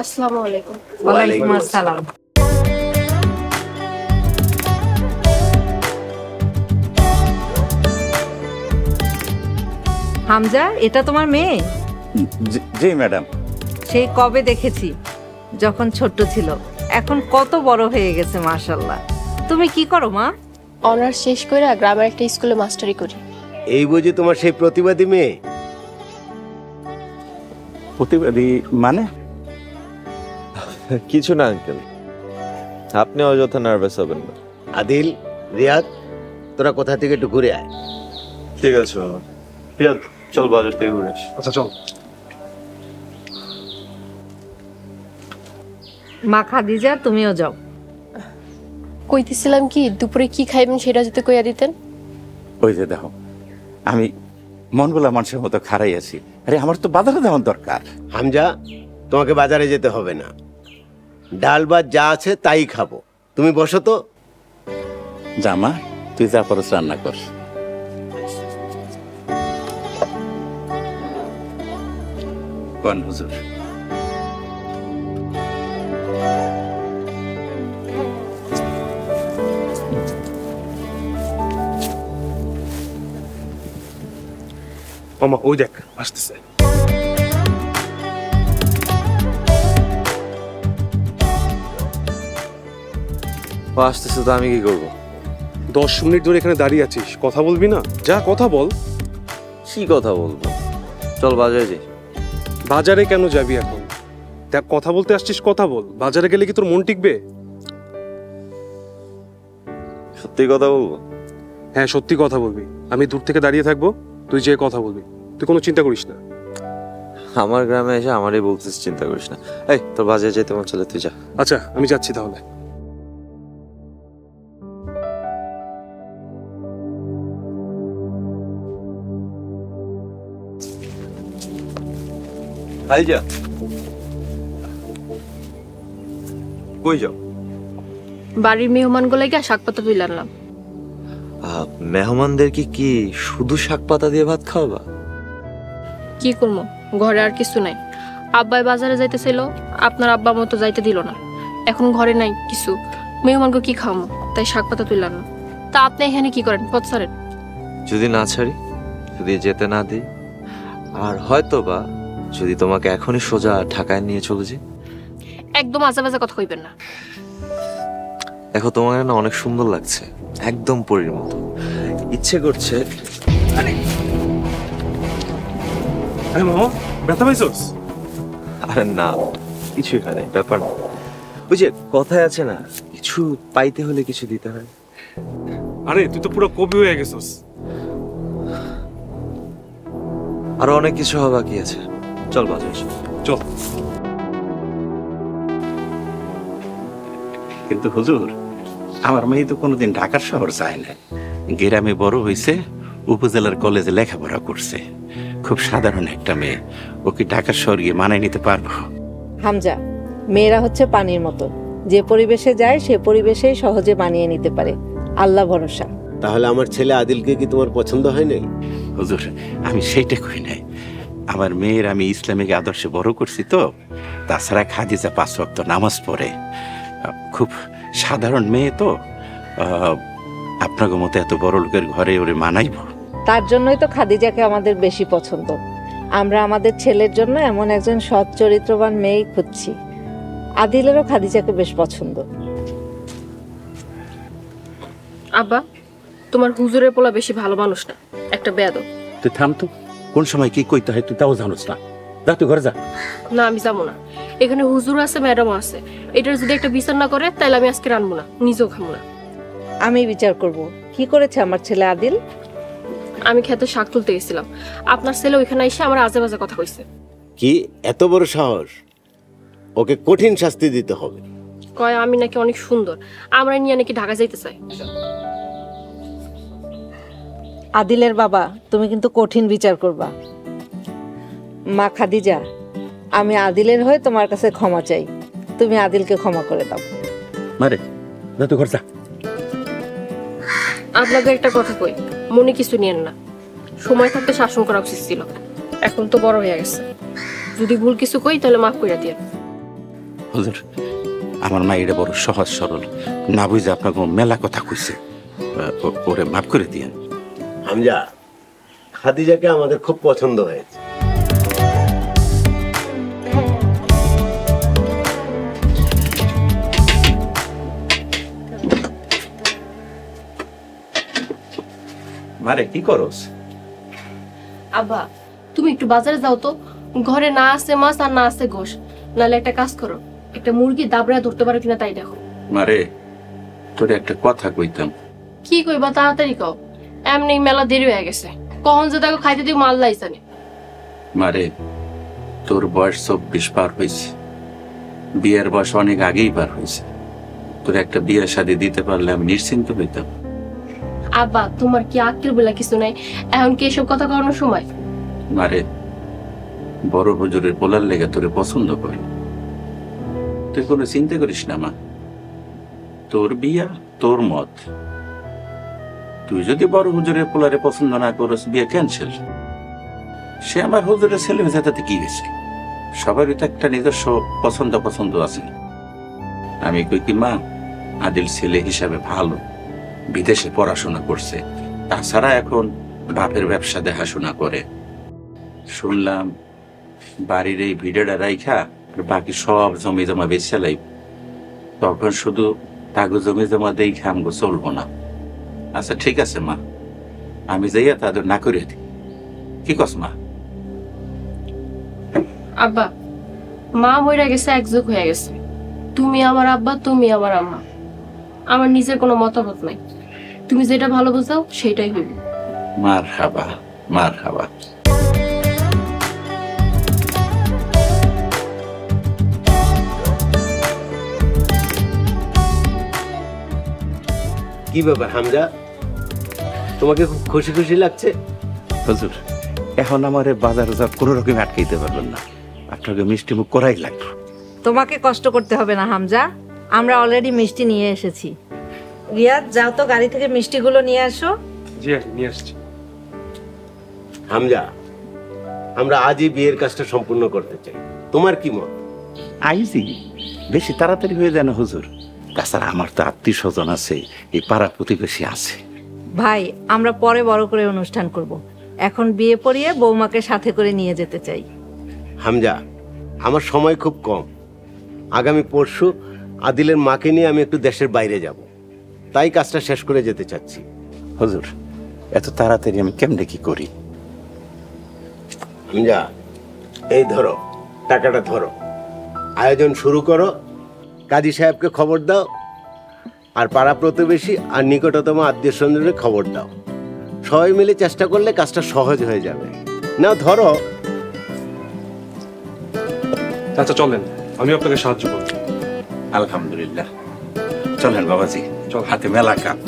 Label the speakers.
Speaker 1: আসসালামু আলাইকুম।
Speaker 2: ওয়ালাইকুম আসসালাম। হামজা, এটা তোমার মেয়ে?
Speaker 3: জি ম্যাডাম।
Speaker 2: সেই কবে দেখেছি, যখন ছোট্ট ছিল। এখন কত বড় হয়ে গেছে মাশাআল্লাহ। তুমি কি করো মা?
Speaker 1: অনার্স শেষ করে গ্রামের একটা স্কুলে মাস্টারি করি।
Speaker 4: এই বুঝি তোমার সেই প্রতিবাদী মেয়ে?
Speaker 3: প্রতিবাদী মানে?
Speaker 5: কিছু না আঙ্কেল, আপনি অযথা নার্ভাস হবেন না।
Speaker 4: আদিল, রিয়াদ, তোরা কোথা থেকে একটু ঘুরে আয়।
Speaker 5: ঠিক আছে বাবা। রিয়াদ, চল বাজার থেকে ঘুরে আসি।
Speaker 6: আচ্ছা চল।
Speaker 2: মা খাদিজা, তুমিও যাও।
Speaker 1: কইতেছিলাম কি, দুপুরে কি খাইবেন সেটা যদি কইয়া দিতেন।
Speaker 3: ওই যে দেখো, আমি মন বলা মানুষের মতো খাড়াই আছি। আরে আমার তো বাজারে যাওয়ার দরকার।
Speaker 4: হামজা, তোমাকে বাজারে যেতে হবে না, ডাল ভাত যা আছে তাই খাবো। তুমি বসো তো।
Speaker 3: জামা, তুই যা পারস রান্না কর। কোন হুজুর?
Speaker 6: মামা ওই দেখ আসতেছে।
Speaker 5: ও আসতেছে তো আমি কি করবো?
Speaker 6: 10 মিনিট ধরে এখানে দাঁড়িয়ে আছিস, কথা বলবি না? যা কথা বল।
Speaker 5: কি কথা বলবো? চল বাজারে যাই।
Speaker 6: বাজারে কেন যাবি এখন? দেখ, কথা বলতে আসছিস, কথা বল। বাজারে গেলে কি তোর মন টিকবে?
Speaker 5: সত্যি কথা বলবো?
Speaker 6: হ্যাঁ সত্যি কথা বলবি। আমি দূর থেকে দাঁড়িয়ে থাকবো, তুই যে কথা বলবি। তুই কোনো চিন্তা করিস না।
Speaker 5: আমার গ্রামে এসে আমারই বলছিস চিন্তা করিস না। এই তোর বাজারে যাই, তোমার চলে, তুই যা।
Speaker 6: আচ্ছা আমি যাচ্ছি তাহলে।
Speaker 5: খাদিজা, কই যাও?
Speaker 1: বাড়ির মেহমানগুলো গিয়ে শাক পাতা তুলে আনলাম।
Speaker 5: মেহমানদেরকে কি শুধু শাক পাতা দিয়ে ভাত খাওয়াবা?
Speaker 1: কি করবো, ঘরে আর কিছু নাই। আব্বাই বাজারে যাইতেছিল, আপনার আব্বা মতো যাইতে দিল না। এখন ঘরে নাই কিছু, মেহমানকে কি খাওয়াবো, তাই শাক পাতা তুলে আনলাম। তা আপনি এখানে কি করেন? পথ ছাড়েন।
Speaker 5: যদি না ছাড়ি, যদি যেতে না দিই, আর হয়তো বা যদি তোমাকে এখনই সোজা ঢাকায় নিয়ে চলে যাই।
Speaker 1: একদম আজে বাজে কথা কইবেন না।
Speaker 5: দেখো, তোমাকে না অনেক সুন্দর লাগছে, একদম পরীর মতো। ইচ্ছে করছে।
Speaker 6: আরে মামা, ব্যথা পাইছস?
Speaker 5: আরে না, কিছু এখানে ব্যাপার না। ওই যে কথায় আছে না, কিছু পাইতে হলে কিছু দিতে হয়।
Speaker 6: আরে তুই তো পুরো কবি হয়ে গেছস।
Speaker 5: আরো অনেক কিছু হওয়া বাকি আছে। চল বাজারে
Speaker 6: চল।
Speaker 3: কিন্তু হুজুর, আমার মেয়ে তো কোনোদিন ঢাকার শহর যায় না। গ্রামে বড় হয়েছে, উপজেলার কলেজে লেখাপড়া করছে। খুব সাধারণ একটা মেয়ে, ওকে ঢাকার শহর গিয়ে মানায় নিতে পারবো?
Speaker 2: হামজা, মেয়েরা হচ্ছে পানির মতো, যে পরিবেশে যায় সে পরিবেশেই সহজে মানিয়ে নিতে পারে। আল্লাহ ভরসা।
Speaker 4: তাহলে আমার ছেলে আদিলকে কি তোমার পছন্দ হয় নাই?
Speaker 3: হুজুর, আমি সেইটা কই নাই। আমার মেয়ের আমি ইসলামিক আদর্শে বড় করছি তো। তাছাড়া খাদিজা 5 ওয়াক্ত নামাজ পড়ে, খুব সাধারণ মেয়ে তো। আপনার মতো এত বড় লোকের ঘরে ওরে মানাইব?
Speaker 2: তার জন্যই তো খাদিজাকে আমাদের বেশি পছন্দ। আমরা আমাদের ছেলের জন্য এমন একজন সৎ চরিত্রবান মেয়ে খুঁজছি। আদিলেরও খাদিজাকে বেশ পছন্দ।
Speaker 1: আব্বা, তোমার হুজুরের পোলা বেশি ভালো মানুষ না, একটা বেয়াদব।
Speaker 3: তুই থাম তো, কোন সময় কি কইতে হয় তুই তাও জানোস না। যা তুই ঘরে যা।
Speaker 1: না আমি যাবো না, এখানে হুজুর আছে, ম্যাডামও আছে। এটার যদি একটা বিচার না করে তাহলে আমি আজকে রানবো না, নিজেও খাবো না।
Speaker 2: আমি বিচার করব কি করেছে আমার ছেলে আদিল।
Speaker 1: আমি খেতে শাক তুলতে গেছিলাম, আপনার ছেলে ওইখানে এসে আমার আজে বাজে কথা কইছে।
Speaker 4: কি এত বড় সাহস? ওকে কঠিন শাস্তি দিতে হবে।
Speaker 1: কয় আমি নাকি অনেক সুন্দর, আমরা নিয়ে নাকি ঢাকা যাইতে চাই।
Speaker 2: আদিলের বাবা, তুমি কিন্তু কঠিন বিচার করবা। মা খাদিজা, আমি আদিলের হয়ে তোমার কাছে ক্ষমা চাই, তুমি আদিলকে ক্ষমা করে দাও।
Speaker 3: মারে, যা তুই ঘরে যা।
Speaker 1: আপনাকে একটা কথা কই, মনে কিছু নিয়েন না। সময় থাকতে শাসন করা উচিত ছিল, এখন তো বড় হয়ে গেছে। যদি ভুল কিছু কই তাহলে মাফ করে দিয়ে।
Speaker 3: হুজুর আমার মা এটা বড় সহজ সরল, না বুঝে আপনাকে মেলা কথা কইছে, ওরে মাফ করে দিয়েন।
Speaker 4: হামজা, খাদিজাকে আমাদের খুব পছন্দ হয়েছে।
Speaker 3: মারে কি করস?
Speaker 1: আব্বা তুমি একটু বাজারে যাও তো, ঘরে না আছে মাছ আর না আছে গোশ, নাহলে একটা কাজ করো, একটা মুরগি দাবড়া ধরতে পারো কিনা তাই দেখো।
Speaker 3: মারে তোর একটা কথা কইতাম।
Speaker 1: কি কইবা তাড়াতাড়ি কও, এমনি মেলা দেরি হয়ে গেছে, কখন যে দেখো খাইতে দিও মাল লাইছানি।
Speaker 3: মারে তোর বয়স 24 পার হয়েছে, বিয়ের বয়স অনেক আগেই পার হয়েছে, তোর একটা বিয়ে শাদী দিতে পারলে আমি নিশ্চিন্ত হইতাম।
Speaker 1: আব্বা তোমার কি আক্কেল বলে কিছু নাই, এখন কি এসব কথা করানোর সময়?
Speaker 3: মারে বড় হুজুরের বলার লেগে তোরে পছন্দ করি, তুই কোনো চিন্তা করিস না মা, তোর বিয়া তোর মত, তুই যদি বড় হুজুরের পোলারে পছন্দ না করস বিয়ে ক্যান্সেল। সে আমার হুজুরের ছেলে হয়েছে, তাতে কি হয়েছে? সবারই তো একটা নিজস্ব পছন্দ আছে। আমি কই কি মা, আদিল ছেলে হিসাবে ভালো, বিদেশে পড়াশোনা করছে, তাছাড়া এখন বাপের ব্যবসা দেখাশোনা করে। শুনলাম বাড়ির এই ভিড়েটা রাইখা বাকি সব জমি জমা বেচে লাই, তখন শুধু তাগো জমি জমা দেখে আমগো চলবো না। আচ্ছা ঠিক আছে মা, আমি যাইয়া তাদের না করে দিই, কি কস মা?
Speaker 1: আব্বা মা মইরা গেছে, একযোগ হয়ে গেছে, তুমি আমার আব্বা তুমি আমার আম্মা, আমার নিজের কোনো মতামত নাই, তুমি যেটা ভালো বোঝাও সেটাই হইব।
Speaker 3: মার হাবা, মার হাবা।
Speaker 4: কি ব্যাপার হামজা, তোমাকে খুব খুশি খুশি লাগছে?
Speaker 3: হুজুর এখন আমার বাজার কোনো রকম আটকাইতে পারবেন না, আপনাকে মিষ্টি মুখ করাই লাগবে।
Speaker 2: তোমাকে কষ্ট করতে হবে না হামজা, আমরা অলরেডি মিষ্টি নিয়ে এসেছি। রিয়াদ যাও তো গাড়ি থেকে মিষ্টিগুলো নিয়ে আসো।
Speaker 6: জি আন্টি, নিয়ে আসছি।
Speaker 4: হামজা, আমরা আজই বিয়ের কাজটা সম্পূর্ণ করতে চাই, তোমার কি মত?
Speaker 3: আইজি বেশি তাড়াতাড়ি হয়ে যায় না হুজুর? তাছাড়া আমার তো আত্মীয় স্বজন আছে, এই পাড়া প্রতিবেশী আছে।
Speaker 2: ভাই আমরা পরে বড় করে অনুষ্ঠান করব, এখন বিয়ে পড়িয়ে বৌমাকে সাথে করে নিয়ে যেতে চাই।
Speaker 4: হামজা, আমার সময় খুব কম, আগামী পরশু আদিলের মাকে নিয়ে আমি একটু দেশের বাইরে যাব, তাই কাজটা শেষ করে যেতে চাচ্ছি।
Speaker 3: হুজুর এত তাড়াতাড়ি আমি কেমনে কি করি?
Speaker 4: হামজা, এই ধরো টাকাটা ধরো, আয়োজন শুরু করো, কাজী সাহেবকে খবর দাও, আর পাড়া প্রতিবেশী আর নিকটতম আত্মীয় স্বজনের খবর দাও, সবাই মিলে চেষ্টা করলে কাজটা সহজ হয়ে যাবে। নাও ধরো।
Speaker 6: আচ্ছা চলেন, আমি আপনাকে সাহায্য করব।
Speaker 3: আলহামদুলিল্লাহ, চলেন বাবাজি, চল, হাতে মেলা কাপ।